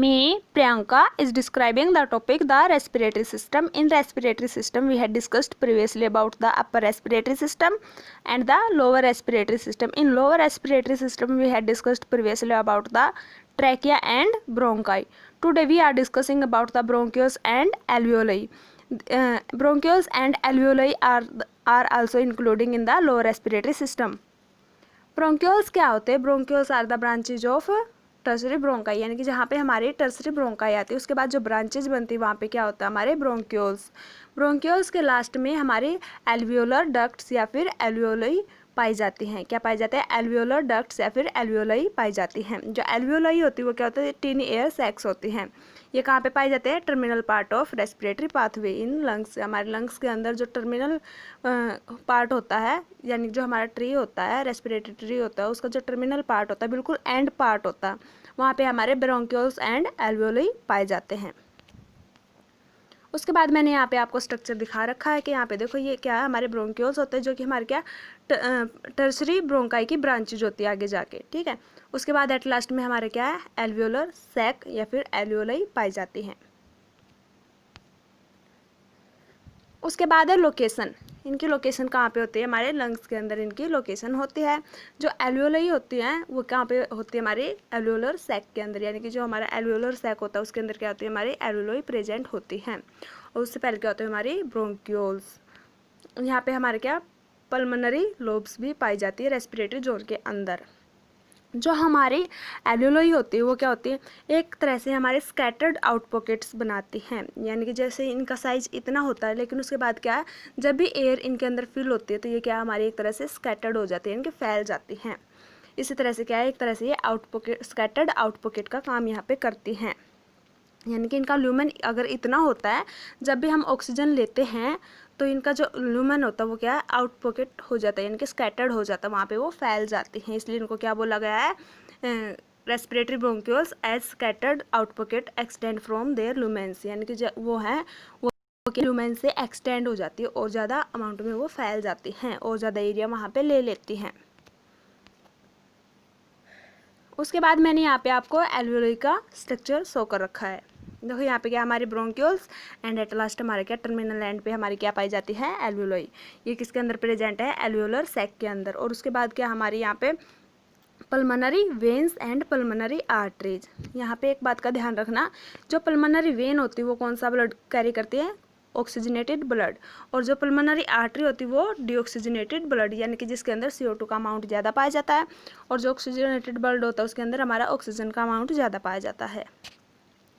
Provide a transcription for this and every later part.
Me, Priyanka, is describing the topic the respiratory system. In respiratory system, we had discussed previously about the upper respiratory system and the lower respiratory system. In lower respiratory system, we had discussed previously about the trachea and bronchi. Today, we are discussing about the bronchioles and alveoli. Bronchioles and alveoli are also including in the lower respiratory system. Bronchioles क्या होते हैं? Bronchioles are the branches of tertiary bronchi, यानी कि जहाँ पे हमारी tertiary bronchi आती है उसके बाद जो ब्रांचेज बनती है वहाँ पे क्या होता है? हमारे ब्रोंक्यूल्स। ब्रोंक्यूल्स के लास्ट में हमारी एल्वियोलर डक्ट्स या फिर एल्वियोलाई पाई जाती हैं। क्या पाई जाते हैं? एल्वियोलर डक्ट्स या फिर एल्वियोलाई पाई जाती हैं। जो एल्वियोलाई होती है वो क्या होता है? टिनी एयर सैक्स होती हैं। ये कहाँ पे पाए जाते हैं? Terminal part of respiratory pathway in lungs. हमारे लंग्स के अंदर जो टर्मिनल पार्ट होता है, यानी जो हमारा ट्री होता है, रेस्पिरेटरी ट्री होता है, उसका जो टर्मिनल पार्ट होता है, बिल्कुल एंड पार्ट होता है, वहाँ पे हमारे ब्रोंक्यूल्स एंड एल्वियोलाई पाए जाते हैं। उसके बाद मैंने यहाँ पे आपको स्ट्रक्चर दिखा रखा है कि यहाँ पे देखो ये क्या है? हमारे ब्रोंक्यूल्स होते हैं जो कि हमारे क्या टर्सरी ब्रोंकाई की ब्रांचेज होती है आगे जाके, ठीक है। उसके बाद एट लास्ट में हमारे क्या है? एल्वियोलर सैक या फिर एल्वियोलाई पाई जाती हैं। उसके बाद है लोकेशन। इनकी लोकेशन कहाँ पे होती है? हमारे लंग्स के अंदर इनकी लोकेशन होती है। जो एल्वियोलाई होती हैं वो कहाँ पे होती है? हमारे एल्वियोलर सैक के अंदर, यानी कि जो हमारा एल्वियोलर सैक होता है उसके अंदर क्या होती है? हमारी एल्वियोलाई प्रेजेंट होती हैं। और उससे पहले क्या होते हैं? हमारी ब्रोंक्यूल्स। यहाँ पे हमारे क्या पल्मोनरी लोब्स भी पाई जाती है रेस्पिरेटरी जोन के अंदर। जो हमारी एल्वियोलाई होती है वो क्या होती है? एक तरह से हमारे स्कैटर्ड आउट पॉकेट्स बनाती हैं, यानी कि जैसे इनका साइज इतना होता है लेकिन उसके बाद क्या है? जब भी एयर इनके अंदर फिल होती है तो ये क्या हमारी एक तरह से स्कैटर्ड हो जाती है, यानी कि फैल जाती हैं। इसी तरह से क्या है? एक तरह से ये out pocket, scattered out pocket का काम यहाँ पे करती हैं। यानी कि इनका ल्यूमेन अगर इतना होता है, जब भी हम ऑक्सीजन लेते हैं तो इनका जो ल्यूमेन होता है वो क्या है? आउट पॉकेट हो जाता है, यानी कि स्कैटर्ड हो जाता है, वहाँ पे वो फैल जाती हैं। इसलिए इनको क्या बोला गया है? Respiratory bronchioles as scattered out pocket extend from their lumens, यानी कि वो है वो ल्यूमेन से एक्सटेंड हो जाती है और ज़्यादा अमाउंट में वो फैल जाती हैं और ज़्यादा एरिया वहाँ पे ले लेती हैं। उसके बाद मैंने यहाँ पे आपको एल्वियोलाई का स्ट्रक्चर शो कर रखा है। देखो यहाँ पे क्या हमारे ब्रोंक्यूल्स एंड एट लास्ट हमारे क्या टर्मिनल एंड पे हमारी क्या पाई जाती है? एल्वियोलाई। ये किसके अंदर प्रेजेंट है? एल्वियोलर सैक के अंदर। और उसके बाद क्या हमारे यहाँ पे pulmonary veins and pulmonary arteries. यहाँ पे एक बात का ध्यान रखना, जो पल्मोनरी वेन होती है वो कौन सा ब्लड कैरी करती है? Oxygenated blood. और जो पल्मोनरी आर्टरी होती है वो डीऑक्सीजनेटेड ब्लड, यानी कि जिसके अंदर CO2 का अमाउंट ज़्यादा पाया जाता है। और जो ऑक्सीजनेटेड ब्लड होता है उसके अंदर हमारा ऑक्सीजन का अमाउंट ज़्यादा पाया जाता है।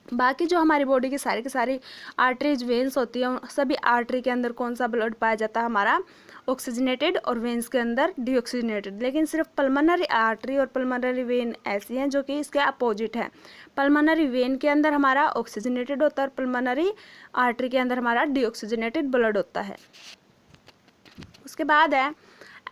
बाकी जो हमारी बॉडी की सारी आर्टरीज वेन्स होती हैं, सभी आर्टरी के अंदर कौन सा ब्लड पाया जाता है? हमारा ऑक्सीजनेटेड, और वेन्स के अंदर डीऑक्सीजनेटेड। लेकिन सिर्फ पल्मोनरी आर्टरी और पल्मोनरी वेन ऐसी हैं जो कि इसके अपोजिट है। पल्मोनरी वेन के अंदर हमारा ऑक्सीजनेटेड होता है और पल्मोनरी आर्टरी के अंदर हमारा डीऑक्सीजनेटेड ब्लड होता है। उसके बाद है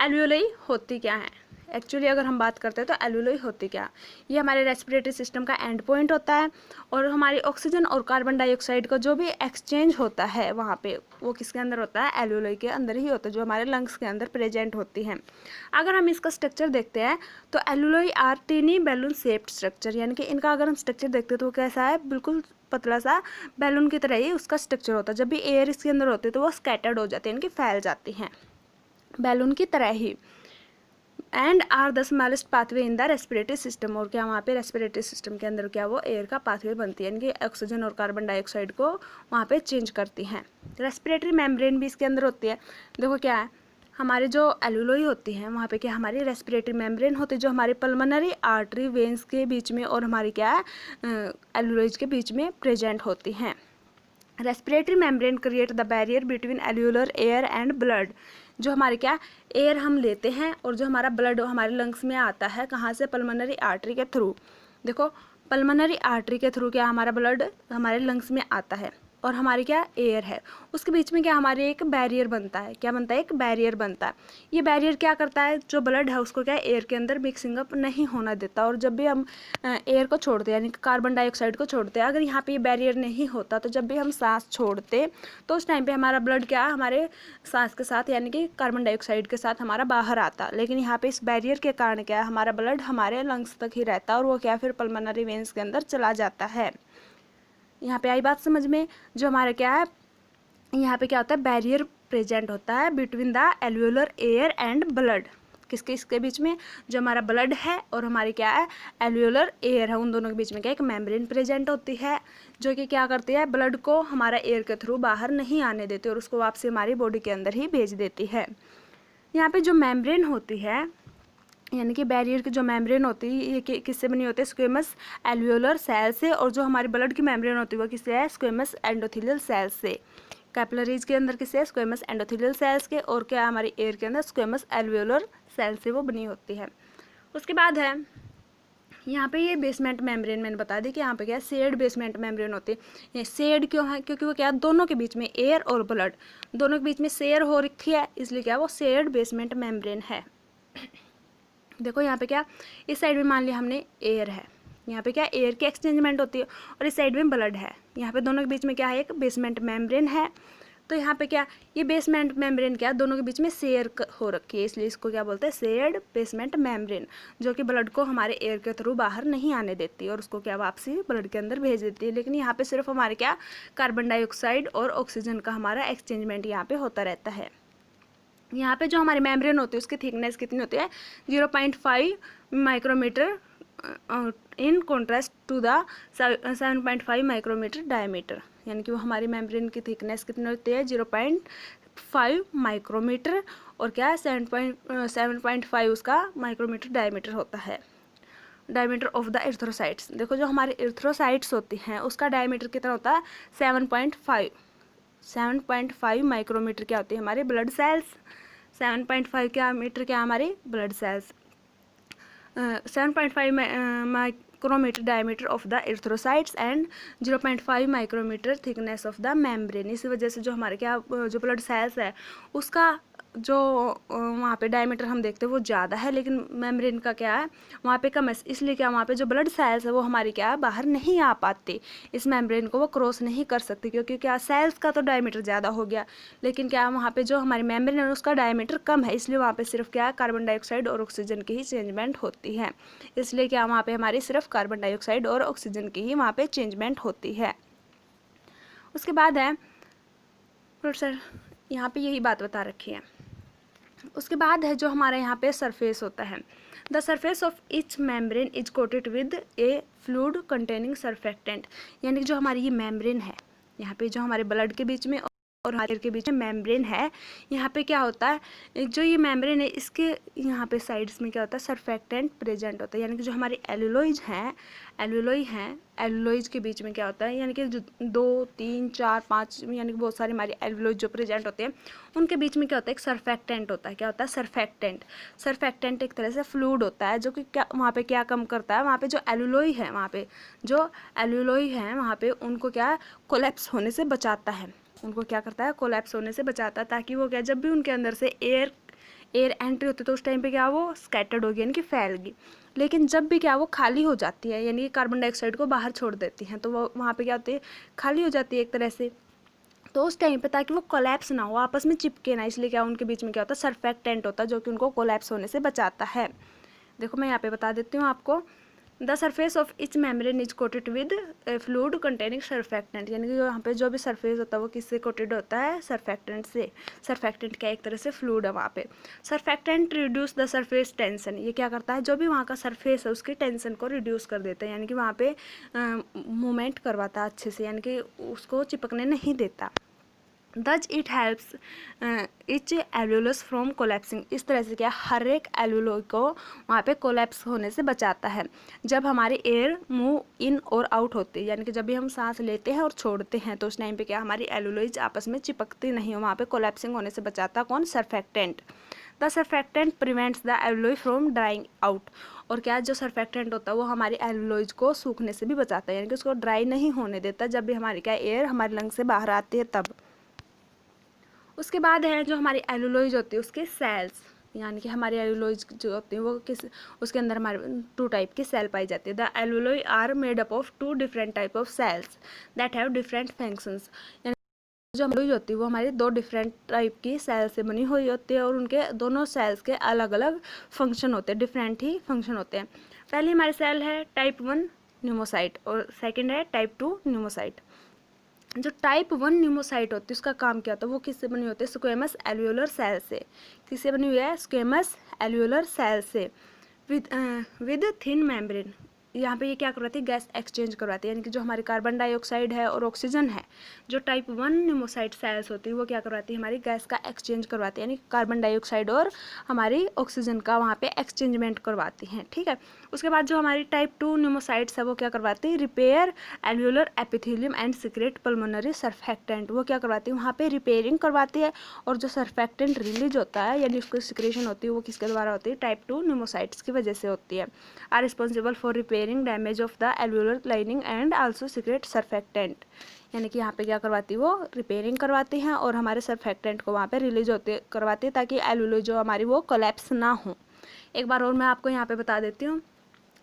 एल्वियोलाई होती क्या है? एक्चुअली अगर हम बात करते हैं तो एल्वियोलाई होती क्या? ये हमारे रेस्पिरेटरी सिस्टम का एंड पॉइंट होता है और हमारी ऑक्सीजन और कार्बन डाइऑक्साइड का जो भी एक्सचेंज होता है वहाँ पे वो किसके अंदर होता है? एल्वियोलाई के अंदर ही होता है, जो हमारे लंग्स के अंदर प्रेजेंट होती हैं। अगर हम इसका स्ट्रक्चर देखते हैं तो alveoli are tiny balloon shaped structure, यानी कि इनका अगर हम स्ट्रक्चर देखते हैं तो वो कैसा है? बिल्कुल पतला सा बैलून की तरह ही उसका स्ट्रक्चर होता है। जब भी एयर इसके अंदर होती है तो वो स्कैटर्ड हो जाती है, यानी कि फैल जाती हैं बैलून की तरह ही। And are the smallest pathway in the respiratory system. और क्या वहाँ पे रेस्पिरेटरी सिस्टम के अंदर क्या वो एयर का पाथवे बनती है, यानी कि ऑक्सीजन और कार्बन डाइऑक्साइड को वहाँ पे चेंज करती हैं। रेस्पिरेटरी मेम्ब्रेन भी इसके अंदर होती है। देखो क्या है, हमारे जो एल्वियोलाई होती हैं वहाँ पे क्या हमारी रेस्पिरेटरी मेम्ब्रेन होती है जो हमारे पल्मोनरी आर्टरी वेन्स के बीच में और हमारी क्या है एल्वियोलाइज के बीच में प्रेजेंट होती हैं। Respiratory membrane create the barrier between alveolar air and blood. जो हमारे क्या एयर हम लेते हैं और जो हमारा ब्लड हमारे लंग्स में आता है, कहाँ से? पल्मोनरी आर्टरी के थ्रू। देखो पल्मोनरी आर्टरी के थ्रू क्या हमारा ब्लड हमारे लंग्स में आता है। और हमारी क्या एयर है, उसके बीच में क्या हमारे एक बैरियर बनता है, क्या बनता है, एक बैरियर बनता है। ये बैरियर क्या करता है, जो ब्लड है उसको क्या एयर के अंदर मिक्सिंग अप नहीं होना देता। और जब भी हम एयर को छोड़ते हैं यानी कि कार्बन डाइऑक्साइड को छोड़ते हैं, अगर यहाँ पे ये बैरियर नहीं होता तो जब भी हम सांस छोड़ते तो उस टाइम पे हमारा ब्लड क्या हमारे सांस के साथ यानी कि कार्बन डाइऑक्साइड के साथ हमारा बाहर आता। लेकिन यहाँ पे इस बैरियर के कारण क्या हमारा ब्लड हमारे लंग्स तक ही रहता है और वो क्या फिर पल्मोनरी वेन्स के अंदर चला जाता है। यहाँ पे आई बात समझ में। जो हमारा क्या है, यहाँ पे क्या होता है, बैरियर प्रेजेंट होता है between the alveolar air and blood. किसके इसके बीच में, जो हमारा ब्लड है और हमारी क्या है एल्वियोलर एयर है, उन दोनों के बीच में क्या एक मेम्ब्रेन प्रेजेंट होती है, जो कि क्या करती है ब्लड को हमारा एयर के थ्रू बाहर नहीं आने देती और उसको वापसी हमारी बॉडी के अंदर ही भेज देती है। यहाँ पे जो मेम्ब्रेन होती है यानी कि बैरियर की जो मेम्ब्रेन होती है ये किससे बनी होती है, स्क्वेमस एल्वियोलर सेल से। और जो हमारी ब्लड की मेम्ब्रेन होती है वो किससे है, स्क्वेमस एंडोथेलियल सेल से। कैपिलरीज के अंदर किससे, स्क्वेमस एंडोथेलियल सेल्स के। और क्या हमारी एयर के अंदर स्क्वेमस एल्वियोलर सेल से वो बनी होती है। उसके बाद है यहाँ पे ये बेसमेंट मेम्ब्रेन मैंने बता दी कि यहाँ पे क्या शेयर्ड बेसमेंट मेम्ब्रेन होती है। ये शेयर्ड क्यों है, क्योंकि वो क्या दोनों के बीच में एयर और ब्लड दोनों के बीच में शेयर हो रखी है, इसलिए क्या वो शेयर्ड बेसमेंट मेम्ब्रेन है। देखो यहाँ पे क्या, इस साइड में मान लिया हमने एयर है, यहाँ पे क्या एयर की एक्सचेंजमेंट होती है और इस साइड में ब्लड है। यहाँ पे दोनों के बीच में क्या है, एक बेसमेंट मेम्ब्रेन है। तो यहाँ पे क्या ये बेसमेंट मेम्ब्रेन क्या दोनों के बीच में शेयर हो रखी है, इसलिए इसको क्या बोलते हैं, शेयर्ड बेसमेंट मेम्ब्रेन, जो कि ब्लड को हमारे एयर के थ्रू बाहर नहीं आने देती और उसको क्या वापसी ब्लड के अंदर भेज देती है। लेकिन यहाँ पे सिर्फ हमारे क्या कार्बन डाइऑक्साइड और ऑक्सीजन का हमारा एक्सचेंजमेंट यहाँ पे होता रहता है। यहाँ पे जो हमारी मेम्ब्रेन होती है उसकी थिकनेस कितनी होती है, 0.5 micrometre in contrast to the 7.5 micrometre diameter. यानी कि वो हमारी मेम्ब्रेन की थिकनेस कितनी होती है, 0.5 माइक्रोमीटर और क्या है 7.5 उसका माइक्रोमीटर डायमीटर होता है, डायमीटर ऑफ द एरिथ्रोसाइट्स। देखो जो हमारे एरिथ्रोसाइट्स होती हैं उसका डायमीटर कितना होता है, 7.5 माइक्रोमीटर क्या होती है हमारे ब्लड सेल्स, 7.5 क्या मीटर क्या हमारे blood cells, 7.5 micrometre diameter of the erythrocytes and 0.5 micrometre thickness of the membrane. इसी वजह से जो हमारे क्या जो ब्लड सेल्स है उसका जो वहाँ पे डायमीटर हम देखते हैं वो ज़्यादा है, लेकिन मेम्ब्रेन का क्या है वहाँ पे कम है। इसलिए क्या वहाँ पे जो ब्लड सेल्स है वो हमारी क्या है बाहर नहीं आ पाते, इस मेम्ब्रेन को वो क्रॉस नहीं कर सकती, क्योंकि क्या सेल्स का तो डायमीटर ज़्यादा हो गया, लेकिन क्या वहाँ पे जो हमारी मेम्ब्रेन है उसका डायमीटर कम है, इसलिए वहाँ पे सिर्फ क्या कार्बन डाइऑक्साइड और ऑक्सीजन की ही चेंजमेंट होती है। इसलिए क्या वहाँ पे हमारी सिर्फ कार्बन डाइऑक्साइड और ऑक्सीजन की ही वहाँ पे चेंजमेंट होती है। उसके बाद है सर यहाँ पे यही बात बता रखी है। उसके बाद है जो हमारा यहाँ पे सरफेस होता है, the surface of each membrane is coated with A fluid containing surfactant. यानी कि जो हमारी ये मेम्ब्रेन है यहाँ पे जो हमारे ब्लड के बीच में और हमारे के बीच में मेम्ब्रेन है, यहाँ पे क्या होता है जो ये मेम्ब्रेन है इसके यहाँ पे साइड्स में क्या होता है सरफेक्टेंट प्रेजेंट होता है। यानी कि जो हमारे एल्यूलोइज हैं एल्यूलोइज के बीच में क्या होता है, यानी कि जो 2, 3, 4, 5 यानी कि बहुत सारे हमारे एल्यूलोइज जो प्रेजेंट होते हैं उनके बीच में क्या होता है एक सरफेक्टेंट होता है। क्या होता है सरफेक्टेंट एक तरह से फ्लूइड होता है जो कि क्या वहाँ पे क्या कम करता है, वहाँ पे जो एल्यूलोइ है वहाँ पे उनको क्या कोलैप्स होने से बचाता है, उनको क्या करता है कोलैप्स होने से बचाता है, ताकि वो क्या जब भी उनके अंदर से एयर एंट्री होती है तो उस टाइम पे क्या वो स्कैटर्ड होगी यानी कि फैलगी। लेकिन जब भी क्या वो खाली हो जाती है यानी कि कार्बन डाइऑक्साइड को बाहर छोड़ देती हैं तो वो वहाँ पे क्या होती है खाली हो जाती है एक तरह से, तो उस टाइम पे ताकि वो कोलैप्स ना हो आपस में चिपके ना, इसलिए क्या उनके बीच में क्या होता है सरफेक्टेंट होता है जो कि उनको कोलैप्स होने से बचाता है। देखो मैं यहाँ पे बता देती हूँ आपको, the surface of each membrane is coated with fluid containing surfactant. यानी कि यहाँ पे जो भी सरफेस होता है वो किससे कोटेड होता है सरफेक्टेंट से। सरफेक्टेंट क्या एक तरह से फ्लूइड है वहाँ पे। Surfactant reduce the surface tension, ये क्या करता है जो भी वहाँ का सरफेस है उसकी टेंशन को रिड्यूस कर देता है, यानी कि वहाँ पे मूवमेंट करवाता है अच्छे से, यानी कि उसको चिपकने नहीं देता। Thus it helps each alveolus from collapsing, इस तरह से क्या हर एक एल्यूलोइ को वहाँ पे कोलैप्स होने से बचाता है जब हमारी एयर मूव इन और आउट होती है। यानी कि जब भी हम सांस लेते हैं और छोड़ते हैं तो उस टाइम पे क्या हमारी एल्यूलोइज आपस में चिपकती नहीं हो, वहाँ पे कोलैप्सिंग होने से बचाता कौन surfactant. The surfactant prevents the alveoli from drying out. और क्या जो सर्फेक्टेंट होता है वो हमारी एल्वुलोइज को सूखने से भी बचाता है, यानी कि उसको ड्राई नहीं होने देता जब भी हमारी क्या एयर हमारे लंग से बाहर आती है तब। उसके बाद है जो हमारी एल्वुलोइज होती है उसके सेल्स, यानी कि हमारी एल्वुलोइज जो होती है वो किस उसके अंदर हमारे 2 टाइप की सेल पाई जाती है। The alveoli are made up of 2 different type of cells that have different functions. Alveoli एल्वुलोइज होती है वो हमारी 2 डिफरेंट टाइप की सेल से बनी हुई होती है और उनके दोनों सेल्स के अलग अलग फंक्शन होते हैं, डिफरेंट ही फंक्शन होते हैं। पहली हमारी सेल है टाइप 1 न्यूमोसाइट और सेकेंड है टाइप 2 न्यूमोसाइट। जो टाइप 1 न्यूमोसाइट होती है उसका काम क्या होता है, वो किससे बनी होती है, स्क्वेमस एल्वियोलर सेल से। किससे बनी हुई है, स्क्वेमस एल्वियोलर सेल से विद थिन मेम्ब्रेन। यहाँ पे ये क्या करवाती है, गैस एक्सचेंज करवाती है, यानी कि जो हमारी कार्बन डाइऑक्साइड है और ऑक्सीजन है, जो टाइप 1 न्यूमोसाइट सेल्स होती है वो क्या करवाती है, हमारी गैस का एक्सचेंज करवाती है, यानी कार्बन डाइऑक्साइड और हमारी ऑक्सीजन का वहाँ पे एक्सचेंजमेंट करवाती हैं। ठीक है। उसके बाद जो हमारी टाइप 2 न्यूमोसाइट्स है वो क्या करवाती है, repair alveolar epithelium and secret pulmonary surfactant. वो क्या करवाती है, वहाँ पे रिपेयरिंग करवाती है और जो सर्फेक्टेंट रिलीज होता है यानी उसकी सिक्रेशन होती है वो किसके द्वारा होती है, टाइप 2 न्यूमोसाइट्स की वजह से होती है। Are responsible for repairing damage of the alveolar lining and also secrete surfactant. यानी कि यहाँ पे क्या करवाती है, वो रिपेयरिंग करवाती हैं और हमारे सर्फेक्टेंट को वहाँ पे रिलीज होते करवाती है ताकि एल्वियोलर जो हमारी वो कोलैप्स ना हो। एक बार और मैं आपको यहाँ पे बता देती हूँ,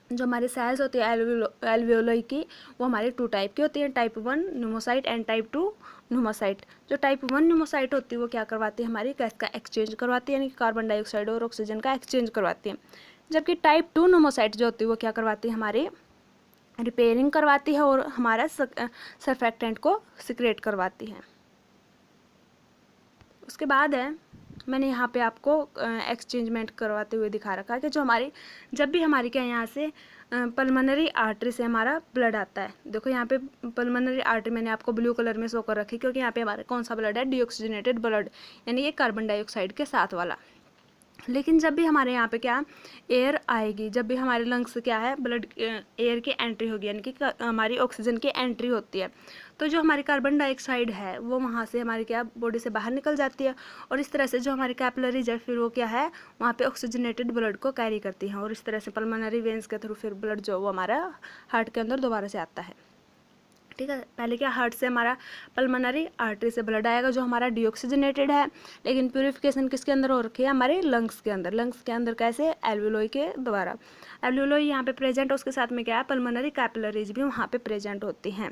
जो हमारी सेल्स होती है एल्वियोलाई की वो हमारे 2 टाइप की होती है, type 1 pneumocyte and type 2 pneumocyte. जो टाइप 1 न्यूमोसाइट होती है वो क्या करवाती है, हमारी गैस का एक्सचेंज करवाती है, यानी कि कार्बन डाइऑक्साइड और ऑक्सीजन का एक्सचेंज करवाती है। जबकि टाइप 2 न्यूमोसाइट जो होती है वो क्या करवाती है, हमारी रिपेयरिंग करवाती है और हमारा सर्फेक्टेंट को सिक्रेट करवाती है। उसके बाद है मैंने यहाँ पे आपको एक्सचेंजमेंट करवाते हुए दिखा रखा है कि जो हमारी जब भी हमारी क्या यहाँ से पल्मोनरी आर्टरी से हमारा ब्लड आता है, देखो यहाँ पे पल्मोनरी आर्टरी मैंने आपको ब्लू कलर में शो कर रखी क्योंकि यहाँ पे हमारा कौन सा ब्लड है, डीऑक्सीजनेटेड ब्लड, यानी ये कार्बन डाइऑक्साइड के साथ वाला। लेकिन जब भी हमारे यहाँ पे क्या एयर आएगी, जब भी हमारे लंग्स से क्या है ब्लड एयर की एंट्री होगी, यानी कि हमारी ऑक्सीजन की एंट्री होती है, तो जो हमारी कार्बन डाइऑक्साइड है वो वहाँ से हमारी क्या बॉडी से बाहर निकल जाती है और इस तरह से जो हमारी कैपिलरीज है फिर वो क्या है वहाँ पे ऑक्सीजनेटेड ब्लड को कैरी करती हैं और इस तरह से पल्मोनरी वेन्स के थ्रू फिर ब्लड जो वो हमारा हार्ट के अंदर दोबारा से आता है। ठीक है। पहले क्या हार्ट से हमारा पल्मोनरी आर्टरी से ब्लड आएगा जो हमारा डीऑक्सीजनेटेड है, लेकिन प्यूरिफिकेशन किसके अंदर हो रखी है, हमारे लंग्स के अंदर। लंग्स के अंदर कैसे, एल्वियोलाई के द्वारा। एल्वियोलाई यहाँ पे प्रेजेंट, उसके साथ में क्या है पल्मोनरी कैपिलरीज भी वहाँ पे प्रेजेंट होती हैं।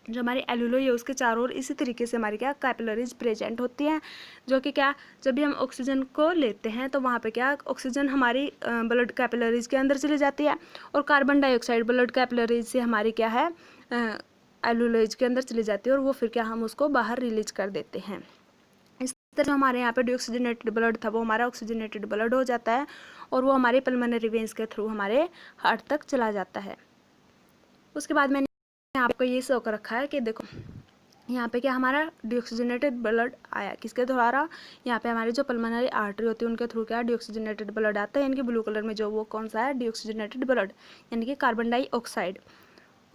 जो हमारी एल्वियोलाई है उसके चारों ओर इसी तरीके से हमारी क्या कैपिलरीज प्रेजेंट होती हैं, जो कि क्या जब भी हम ऑक्सीजन को लेते हैं तो वहाँ पे क्या ऑक्सीजन हमारी ब्लड कैपिलरीज के अंदर चली जाती है और कार्बन डाइऑक्साइड ब्लड कैपिलरीज से हमारी क्या है एल्वियोलाइज के अंदर चली जाती है और वो फिर क्या हम उसको बाहर रिलीज कर देते हैं। इस तरह जो हमारे यहाँ पे डीऑक्सीजनेटेड ब्लड था वो हमारा ऑक्सीजनेटेड ब्लड हो जाता है और वो हमारे पल्मोनरी वेन्स के थ्रू हमारे हार्ट तक चला जाता है। उसके बाद मैंने आपको ये शो कर रखा है कि देखो यहाँ पे क्या हमारा डीऑक्सीजनेटेड ब्लड आया किसके द्वारा, यहाँ पे हमारी जो पल्मोनरी आर्टरी होती है उनके थ्रू क्या डीऑक्सीजनेटेड ब्लड आता है, यानी कि ब्लू कलर में जो वो कौन सा है डीऑक्सीजनेटेड ब्लड, यानी कि कार्बन डाइऑक्साइड।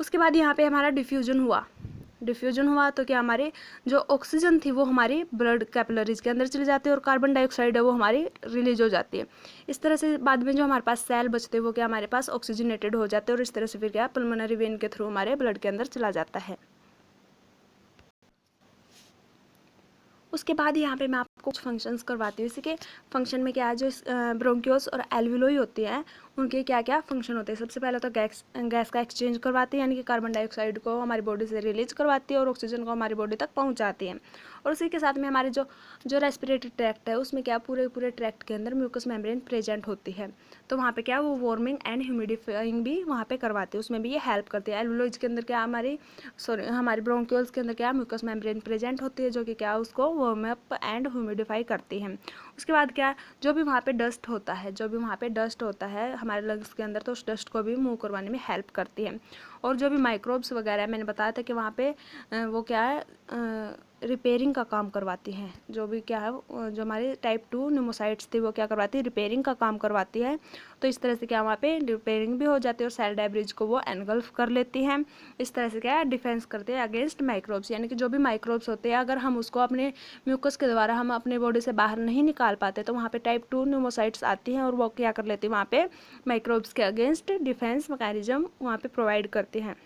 उसके बाद यहाँ पे हमारा डिफ्यूजन हुआ तो क्या हमारे जो ऑक्सीजन थी वो हमारी ब्लड कैपिलरीज के अंदर चली जाती है और कार्बन डाइऑक्साइड है वो हमारी रिलीज हो जाती है। इस तरह से बाद में जो हमारे पास सेल बचते हैं वो क्या हमारे पास ऑक्सीजनेटेड हो जाते हैं और इस तरह से फिर क्या पल्मोनरी वेन के थ्रू हमारे ब्लड के अंदर चला जाता है। उसके बाद यहाँ पे मैं आपको कुछ फंक्शंस करवाती हूँ। इसी के फंक्शन में क्या है, जो ब्रोंक्योल्स और एल्वियोलाई होती हैं उनके क्या क्या फंक्शन होते हैं। सबसे पहले तो गैस का एक्सचेंज करवाती है, यानी कि कार्बन डाइऑक्साइड को हमारी बॉडी से रिलीज करवाती है और ऑक्सीजन को हमारी बॉडी तक पहुँचाती है। और उसी के साथ में हमारे जो रेस्पिरेटरी ट्रैक्ट है उसमें क्या पूरे ट्रैक्ट के अंदर म्यूकस मेम्ब्रेन प्रेजेंट होती है, तो वहाँ पे क्या वो वार्मिंग एंड ह्यूमिडिफाइंग भी वहाँ पे करवाती है, उसमें भी ये हेल्प करती है। एल्वियोलाइज के अंदर क्या हमारी ब्रोंक्योल्स के अंदर क्या म्यूकस मेम्ब्रेन प्रेजेंट होती है जो कि क्या उसको वार्म अप एंड ह्यूमिडिफाई करती है। उसके बाद क्या जो भी वहाँ पे डस्ट होता है हमारे लंग्स के अंदर, तो उस डस्ट को भी मूव करवाने में हेल्प करती है। और जो भी माइक्रोब्स वगैरह मैंने बताया था कि वहाँ पे वो क्या है रिपेयरिंग का काम करवाती हैं। जो भी क्या है जो हमारी टाइप 2 न्यूमोसाइट्स थी वो क्या करवाती है, रिपेयरिंग का काम करवाती है। तो इस तरह से क्या वहाँ पे रिपेयरिंग भी हो जाती है और सेल डेब्रिज को वो एनगल्फ कर लेती हैं। इस तरह से क्या है डिफेंस करते हैं अगेंस्ट माइक्रोब्स, यानी कि जो भी माइक्रोब्स होते हैं अगर हम उसको अपने म्यूकस के द्वारा हम अपने बॉडी से बाहर नहीं निकाल पाते तो वहाँ पे टाइप 2 न्यूमोसाइट्स आती हैं और वो क्या कर लेती है वहाँ पे माइक्रोब्स के अगेंस्ट डिफेंस मैकेनिज्म वहाँ पे प्रोवाइड करती हैं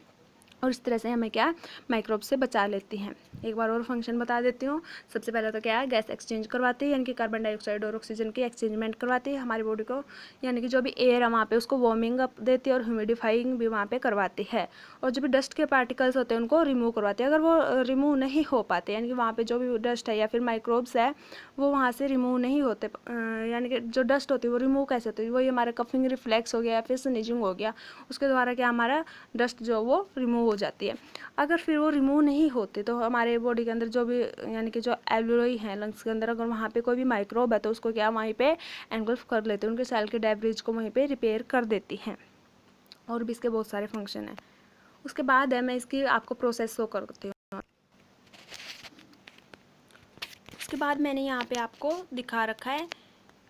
और इस तरह से हमें क्या माइक्रोब से बचा लेती हैं। एक बार और फंक्शन बता देती हूँ। सबसे पहले तो क्या है गैस एक्सचेंज करवाती है, यानी कि कार्बन डाइऑक्साइड और ऑक्सीजन की एक्सचेंजमेंट करवाती है हमारी बॉडी को, यानी कि जो भी एयर है वहाँ पे उसको वार्मिंग अप देती है और ह्यूमिडिफाइंग भी वहाँ पे करवाती है। और जो भी डस्ट के पार्टिकल्स होते हैं उनको रिमूव करवाती है। अगर वो रिमूव नहीं हो पाते, यानी कि वहाँ पे जो भी डस्ट है या फिर माइक्रोब्स है वो वहाँ से रिमूव नहीं होते, यानी कि जो डस्ट होती है वो रिमूव कैसे होती है, वही हमारा कफिंग रिफ्लेक्स हो गया या फिर स्नीजिंग हो गया, उसके द्वारा क्या हमारा डस्ट जो वो रिमूव हो जाती है। अगर फिर वो रिमूव नहीं होते तो हमारे बॉडी के अंदर जो भी यानी कि जो एल्वुलाई है लंग्स के अंदर, अगर वहाँ पे कोई भी माइक्रोब है तो उसको क्या वहीं पे एनगल्फ कर लेते हैं, उनके सेल के डेब्रिज को वहीं पे रिपेयर कर देती हैं। और भी इसके बहुत सारे फंक्शन हैं। उसके बाद है मैं इसकी आपको प्रोसेस शो करती हूँ। उसके बाद मैंने यहाँ पे आपको दिखा रखा है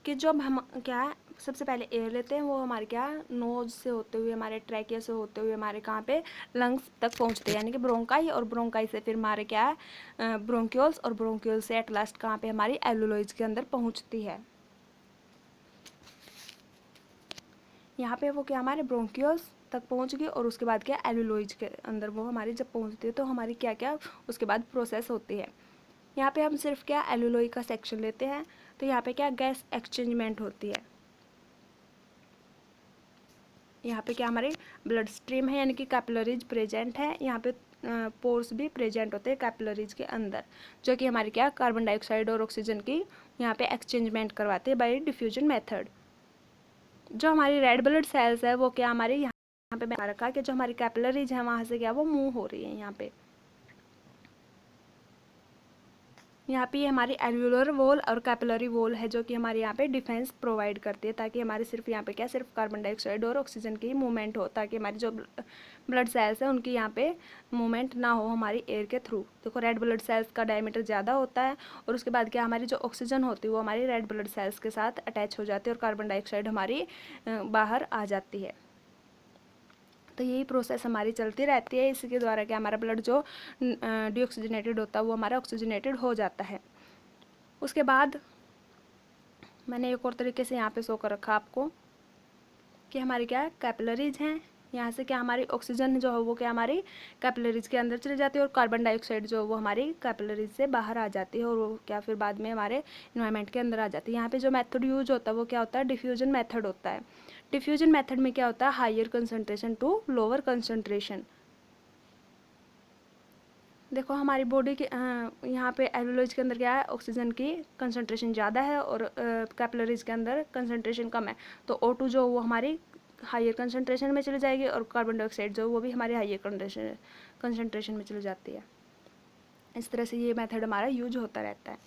कि जब हम क्या है सबसे पहले एयर लेते हैं वो हमारे क्या नोज से होते हुए हमारे ट्रैकिया से होते हुए हमारे कहाँ पे लंग्स तक पहुँचते हैं, यानी कि ब्रोंकाई, और ब्रोंकाई से फिर हमारे क्या है ब्रोंक्यूल्स, और ब्रोंक्यूल से एट लास्ट कहाँ पे हमारी एल्वुलॉइड्स के अंदर पहुँचती है। यहाँ पे वो क्या हमारे ब्रोंक्यूल्स तक पहुँच गई और उसके बाद क्या एल्वुलॉइड्स के अंदर वो हमारी जब पहुँचती है तो हमारी क्या क्या उसके बाद प्रोसेस होती है। यहाँ पे हम सिर्फ क्या एल्वुलॉइ का सेक्शन लेते हैं, तो यहाँ पे क्या गैस एक्सचेंजमेंट होती है। यहाँ पे क्या हमारे ब्लड स्ट्रीम है, यानी कि कैपिलरीज प्रेजेंट है। यहाँ पे पोर्स भी प्रेजेंट होते हैं कैपिलरीज के अंदर, जो कि हमारी क्या कार्बन डाइऑक्साइड और ऑक्सीजन की यहाँ पे एक्सचेंजमेंट करवाते हैं बाय डिफ्यूजन मेथड। जो हमारी रेड ब्लड सेल्स है वो क्या हमारे यहाँ पे बता रखा है कि जो हमारी कैपिलरीज है वहाँ से क्या वो मूव हो रही है। यहाँ पे हमारी एल्वुलर वॉल और कैपिलरी वॉल है जो कि हमारे यहाँ पे डिफेंस प्रोवाइड करती है, ताकि हमारे सिर्फ यहाँ पे क्या सिर्फ कार्बन डाइऑक्साइड और ऑक्सीजन की मूवमेंट हो, ताकि हमारी जो ब्लड सेल्स है उनकी यहाँ पे मूवमेंट ना हो हमारी एयर के थ्रू। देखो रेड ब्लड सेल्स का डायमीटर ज़्यादा होता है और उसके बाद क्या हमारी जो ऑक्सीजन होती है वो हमारी रेड ब्लड सेल्स के साथ अटैच हो जाती है और कार्बन डाइऑक्साइड हमारी बाहर आ जाती है। तो यही प्रोसेस हमारी चलती रहती है। इसके द्वारा क्या हमारा ब्लड जो डीऑक्सीजनेटेड होता है वो हमारा ऑक्सीजनेटेड हो जाता है। उसके बाद मैंने एक और तरीके से यहाँ पे शो कर रखा आपको कि हमारी क्या कैपिलरीज हैं। यहाँ से क्या हमारी ऑक्सीजन जो है वो क्या हमारी कैपिलरीज के अंदर चली जाती है और कार्बन डाइऑक्साइड जो है वो हमारी कैपिलरीज से बाहर आ जाती है और वो क्या फिर बाद में हमारे इन्वायरमेंट के अंदर आ जाती है। यहाँ पे जो मेथड यूज होता है वो क्या होता है डिफ्यूजन मेथड होता है। डिफ्यूजन मेथड में क्या होता है higher concentration to lower concentration. देखो हमारी बॉडी के यहाँ पे एल्वुलॉइड्स के अंदर क्या है ऑक्सीजन की कंसंट्रेशन ज़्यादा है और कैपिलरीज के अंदर कंसंट्रेशन कम है, तो O2 जो वो हमारी हायर कंसंट्रेशन में चली जाएगी और कार्बन डाइऑक्साइड जो वो भी हमारी हायर कंसंट्रेशन में चली जाती है। इस तरह से ये मेथड हमारा यूज होता रहता है।